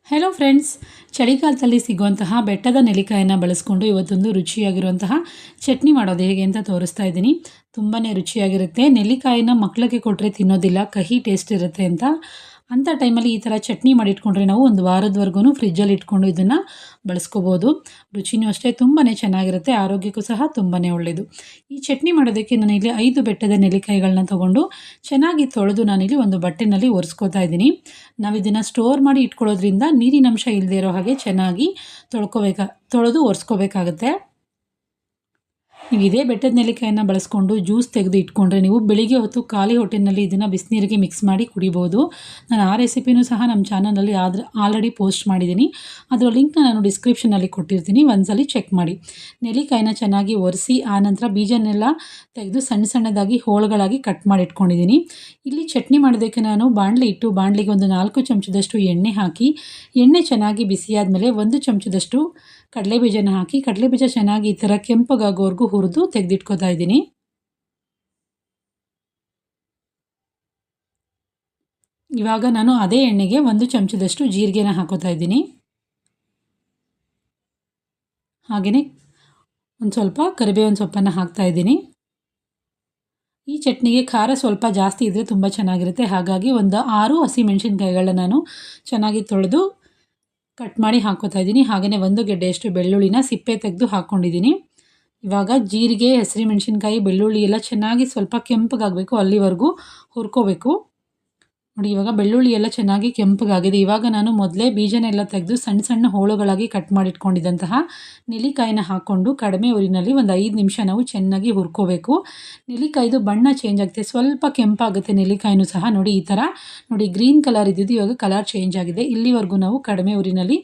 Hello friends, ಚಳಿಗಾಲದಲ್ಲಿ ಸಿಗುವಂತಹ ಬೆಟ್ಟದ ನೆಲ್ಲಿಕಾಯನ್ನು ಬಳಸ್ಕೊಂಡು ಇವತ್ತೊಂದು ರುಚಿಯಾಗಿರುವಂತಹ ಚಟ್ನಿ ಮಾಡೋದು ಹೇಗೆ ಅಂತ ತೋರಿಸ್ತಾ ಇದ್ದೀನಿ. ತುಂಬಾ ರುಚಿಯಾಗಿರುತ್ತೆ. ನೆಲ್ಲಿಕಾಯಿನ ಮಕ್ಕಳಿಗೆ ಕೊಟ್ಟರೆ ತಿನ್ನೋದಿಲ್ಲ, ಕಹಿ ಟೇಸ್ಟ್ ಇರುತ್ತೆ ಅಂಥ ಟೈಮಲ್ಲಿ ಈ ಥರ ಚಟ್ನಿ ಮಾಡಿಟ್ಕೊಂಡ್ರೆ ನಾವು ಒಂದು ವಾರದವರೆಗೂ ಫ್ರಿಜ್ಜಲ್ಲಿ ಇಟ್ಕೊಂಡು ಇದನ್ನು ಬಳಸ್ಕೋಬೋದು. ರುಚಿನೂ ಅಷ್ಟೇ ತುಂಬಾ ಚೆನ್ನಾಗಿರುತ್ತೆ, ಆರೋಗ್ಯಕ್ಕೂ ಸಹ ತುಂಬಾ ಒಳ್ಳೆಯದು. ಈ ಚಟ್ನಿ ಮಾಡೋದಕ್ಕೆ ನಾನಿಲ್ಲಿ 5 ಬೆಟ್ಟದ ನೆಲ್ಲಿಕಾಯಿಗಳನ್ನ ತೊಗೊಂಡು ಚೆನ್ನಾಗಿ ತೊಳೆದು ನಾನಿಲ್ಲಿ ಒಂದು ಬಟ್ಟೆನಲ್ಲಿ ಒರೆಸ್ಕೋತಾ ಇದ್ದೀನಿ. ನಾವು ಇದನ್ನು ಸ್ಟೋರ್ ಮಾಡಿ ಇಟ್ಕೊಳ್ಳೋದ್ರಿಂದ ನೀರಿನಂಶ ಇಲ್ಲದೆ ಇರೋ ಹಾಗೆ ಚೆನ್ನಾಗಿ ತೊಳೆದು ಒರೆಸ್ಕೋಬೇಕಾಗುತ್ತೆ. ನೀವು ಇದೇ ಬೆಟ್ಟದ ನೆಲ್ಲಿಕಾಯನ್ನು ಬಳಸ್ಕೊಂಡು ಜ್ಯೂಸ್ ತೆಗೆದು ಇಟ್ಕೊಂಡ್ರೆ ನೀವು ಬೆಳಿಗ್ಗೆ ಹೊತ್ತು ಖಾಲಿ ಹೊಟ್ಟೆನಲ್ಲಿ ಇದನ್ನು ಬಿಸಿನೀರಿಗೆ ಮಿಕ್ಸ್ ಮಾಡಿ ಕುಡಿಬೋದು. ನಾನು ಆ ರೆಸಿಪಿನೂ ಸಹ ನಮ್ಮ ಚಾನಲಲ್ಲಿ ಆಲ್ರೆಡಿ ಪೋಸ್ಟ್ ಮಾಡಿದ್ದೀನಿ. ಅದರ ಲಿಂಕ್ನ ನಾನು ಡಿಸ್ಕ್ರಿಪ್ಷನಲ್ಲಿ ಕೊಟ್ಟಿರ್ತೀನಿ, ಒಂದ್ಸಲಿ ಚೆಕ್ ಮಾಡಿ. ನೆಲ್ಲಿಕಾಯಿನ ಚೆನ್ನಾಗಿ ಒರೆಸಿ ಆನಂತರ ಬೀಜನೆಲ್ಲ ತೆಗೆದು ಸಣ್ಣ ಸಣ್ಣದಾಗಿ ಹೋಳುಗಳಾಗಿ ಕಟ್ ಮಾಡಿ ಇಟ್ಕೊಂಡಿದ್ದೀನಿ. ಇಲ್ಲಿ ಚಟ್ನಿ ಮಾಡೋದಕ್ಕೆ ನಾನು ಬಾಣಲಿ ಇಟ್ಟು ಬಾಣಲಿಗೆ ಒಂದು 4 ಚಮಚದಷ್ಟು ಎಣ್ಣೆ ಹಾಕಿ, ಎಣ್ಣೆ ಚೆನ್ನಾಗಿ ಬಿಸಿಯಾದ ಮೇಲೆ 1 ಚಮಚದಷ್ಟು ಕಡಲೆಬೀಜನ ಹಾಕಿ, ಕಡಲೆಬೀಜ ಚೆನ್ನಾಗಿ ಈ ಥರ ಕೆಂಪಗಾಗೋವರೆಗೂ ಹುರಿದು ತೆಗೆದಿಟ್ಕೋತಾ ಇದ್ದೀನಿ. ಇವಾಗ ನಾನು ಅದೇ ಎಣ್ಣೆಗೆ 1 ಚಮಚದಷ್ಟು ಜೀರಿಗೆನ ಹಾಕೋತಾ ಇದ್ದೀನಿ. ಹಾಗೆಯೇ ಒಂದು ಸ್ವಲ್ಪ ಕರಿಬೇವಿನ ಸೊಪ್ಪನ್ನು ಹಾಕ್ತಾ ಇದ್ದೀನಿ. ಈ ಚಟ್ನಿಗೆ ಖಾರ ಸ್ವಲ್ಪ ಜಾಸ್ತಿ ಇದ್ದರೆ ತುಂಬ ಚೆನ್ನಾಗಿರುತ್ತೆ. ಹಾಗಾಗಿ ಒಂದು 6 ಹಸಿಮೆಣಸಿನ್ಕಾಯಿಗಳನ್ನ ನಾನು ಚೆನ್ನಾಗಿ ತೊಳೆದು ಕಟ್ ಮಾಡಿ ಹಾಕೋತಾ ಇದ್ದೀನಿ. ಹಾಗೆಯೇ 1 ಗೆಡ್ಡೆಯಷ್ಟು ಬೆಳ್ಳುಳ್ಳಿನ ಸಿಪ್ಪೆ ತೆಗೆದು ಹಾಕ್ಕೊಂಡಿದ್ದೀನಿ. ಇವಾಗ ಜೀರಿಗೆ, ಹಸಿಮೆಣಸಿನ್ಕಾಯಿ, ಬೆಳ್ಳುಳ್ಳಿ ಎಲ್ಲ ಚೆನ್ನಾಗಿ ಸ್ವಲ್ಪ ಕೆಂಪಗಾಗಬೇಕು, ಅಲ್ಲಿವರೆಗೂ ಹುರ್ಕೋಬೇಕು. ನೋಡಿ, ಇವಾಗ ಬೆಳ್ಳುಳ್ಳಿ ಎಲ್ಲ ಚೆನ್ನಾಗಿ ಕೆಂಪಗಾಗಿದೆ. ಇವಾಗ ನಾನು ಮೊದಲೇ ಬೀಜನೆಲ್ಲ ತೆಗೆದು ಸಣ್ಣ ಸಣ್ಣ ಹೋಳುಗಳಾಗಿ ಕಟ್ ಮಾಡಿಟ್ಕೊಂಡಿದ್ದಂತಹ ನೆಲ್ಲಿಕಾಯಿನ ಹಾಕ್ಕೊಂಡು ಕಡಿಮೆ ಉರಿನಲ್ಲಿ ಒಂದು 5 ನಿಮಿಷ ನಾವು ಚೆನ್ನಾಗಿ ಹುರ್ಕೋಬೇಕು. ನೆಲ್ಲಿಕಾಯಿದು ಬಣ್ಣ ಚೇಂಜ್ ಆಗುತ್ತೆ, ಸ್ವಲ್ಪ ಕೆಂಪಾಗುತ್ತೆ ನೆಲ್ಲಿಕಾಯಿನೂ ಸಹ. ನೋಡಿ, ಈ ಥರ ನೋಡಿ, ಗ್ರೀನ್ ಕಲರ್ ಇದ್ದಿದ್ದು ಇವಾಗ ಕಲರ್ ಚೇಂಜ್ ಆಗಿದೆ. ಇಲ್ಲಿವರೆಗೂ ನಾವು ಕಡಿಮೆ ಉರಿನಲ್ಲಿ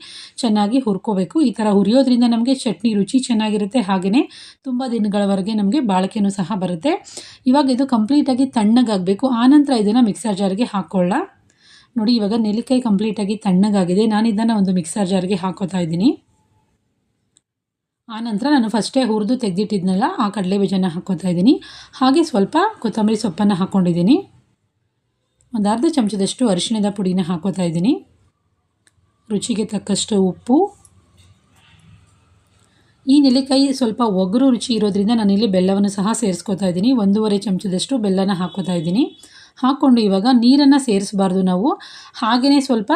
ಚೆನ್ನಾಗಿ ಹುರ್ಕೋಬೇಕು. ಈ ಥರ ಹುರಿಯೋದ್ರಿಂದ ನಮಗೆ ಚಟ್ನಿ ರುಚಿ ಚೆನ್ನಾಗಿರುತ್ತೆ, ಹಾಗೆಯೇ ತುಂಬ ದಿನಗಳವರೆಗೆ ನಮಗೆ ಬಾಳಿಕೆನೂ ಸಹ ಬರುತ್ತೆ. ಇವಾಗ ಇದು ಕಂಪ್ಲೀಟಾಗಿ ತಣ್ಣಗಾಗಬೇಕು. ಆನಂತರ ಇದನ್ನು ಮಿಕ್ಸರ್ ಜಾರ್ಗೆ ಹಾಕ್ಕೊಳ್ಳ. ನೋಡಿ, ಇವಾಗ ನೆಲ್ಲಿಕಾಯಿ ಕಂಪ್ಲೀಟಾಗಿ ತಣ್ಣಗಾಗಿದೆ. ನಾನು ಇದನ್ನು ಒಂದು ಮಿಕ್ಸರ್ ಜಾರ್ಗೆ ಹಾಕೋತಾ ಇದ್ದೀನಿ. ಆನಂತರ ನಾನು ಫಸ್ಟೇ ಹುರಿದು ತೆಗೆದಿಟ್ಟಿದ್ನಲ್ಲ ಆ ಕಡಲೆಬೀಜನ ಹಾಕೋತಾ ಇದ್ದೀನಿ. ಹಾಗೆ ಸ್ವಲ್ಪ ಕೊತ್ತಂಬರಿ ಸೊಪ್ಪನ್ನು ಹಾಕ್ಕೊಂಡಿದ್ದೀನಿ. ಒಂದು ಅರ್ಧ ಚಮಚದಷ್ಟು ಅರಿಶಿಣದ ಪುಡಿನ ಹಾಕೋತಾ ಇದ್ದೀನಿ. ರುಚಿಗೆ ತಕ್ಕಷ್ಟು ಉಪ್ಪು. ಈ ನೆಲ್ಲಿಕಾಯಿ ಸ್ವಲ್ಪ ಒಗರು ರುಚಿ ಇರೋದ್ರಿಂದ ನಾನಿಲ್ಲಿ ಬೆಲ್ಲವನ್ನು ಸಹ ಸೇರಿಸ್ಕೋತಾ ಇದ್ದೀನಿ. 1.5 ಚಮಚದಷ್ಟು ಬೆಲ್ಲನ ಹಾಕೋತಾ ಇದ್ದೀನಿ. ಹಾಕ್ಕೊಂಡು ಇವಾಗ ನೀರನ್ನು ಸೇರಿಸಬಾರ್ದು ನಾವು, ಹಾಗೆಯೇ ಸ್ವಲ್ಪ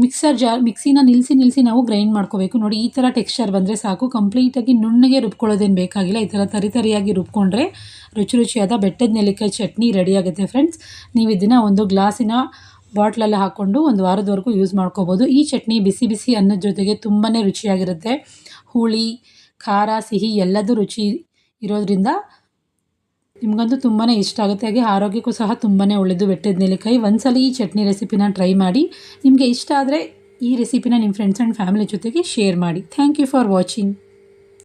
ಮಿಕ್ಸಿನ ನಿಲ್ಲಿಸಿ ನಾವು ಗ್ರೈಂಡ್ ಮಾಡ್ಕೋಬೇಕು. ನೋಡಿ, ಈ ಥರ ಟೆಕ್ಸ್ಚರ್ ಬಂದರೆ ಸಾಕು. ಕಂಪ್ಲೀಟಾಗಿ ನುಣ್ಣಗೆ ರುಬ್ಕೊಳ್ಳೋದೇನು ಬೇಕಾಗಿಲ್ಲ. ಈ ಥರ ತರಿಯಾಗಿ ರುಬ್ಕೊಂಡ್ರೆ ರುಚಿಯಾದ ಬೆಟ್ಟದ ನೆಲ್ಲಿಕಾಯಿ ಚಟ್ನಿ ರೆಡಿಯಾಗುತ್ತೆ ಫ್ರೆಂಡ್ಸ್. ನೀವು ಇದನ್ನು ಒಂದು ಗ್ಲಾಸಿನ ಬಾಟ್ಲಲ್ಲಿ ಹಾಕ್ಕೊಂಡು ಒಂದು ವಾರದವರೆಗೂ ಯೂಸ್ ಮಾಡ್ಕೋಬೋದು. ಈ ಚಟ್ನಿ ಬಿಸಿ ಬಿಸಿ ಅನ್ನದ ಜೊತೆಗೆ ತುಂಬಾ ರುಚಿಯಾಗಿರುತ್ತೆ. ಹುಳಿ, ಖಾರ, ಸಿಹಿ ಎಲ್ಲದೂ ರುಚಿ ಇರೋದ್ರಿಂದ ನಿಮಗಂತೂ ತುಂಬಾ ಇಷ್ಟ ಆಗುತ್ತೆ. ಹಾಗೆ ಆರೋಗ್ಯಕ್ಕೂ ಸಹ ತುಂಬಾ ಒಳ್ಳೆಯದು ಬೆಟ್ಟದ ನೆಲ್ಲಿಕಾಯಿ. ಒಂದ್ಸಲ ಈ ಚಟ್ನಿ ರೆಸಿಪಿನ ಟ್ರೈ ಮಾಡಿ. ನಿಮಗೆ ಇಷ್ಟ ಆದರೆ ಈ ರೆಸಿಪಿನ ನಿಮ್ಮ ಫ್ರೆಂಡ್ಸ್ ಆ್ಯಂಡ್ ಫ್ಯಾಮಿಲಿ ಜೊತೆಗೆ ಶೇರ್ ಮಾಡಿ. Thank you for watching.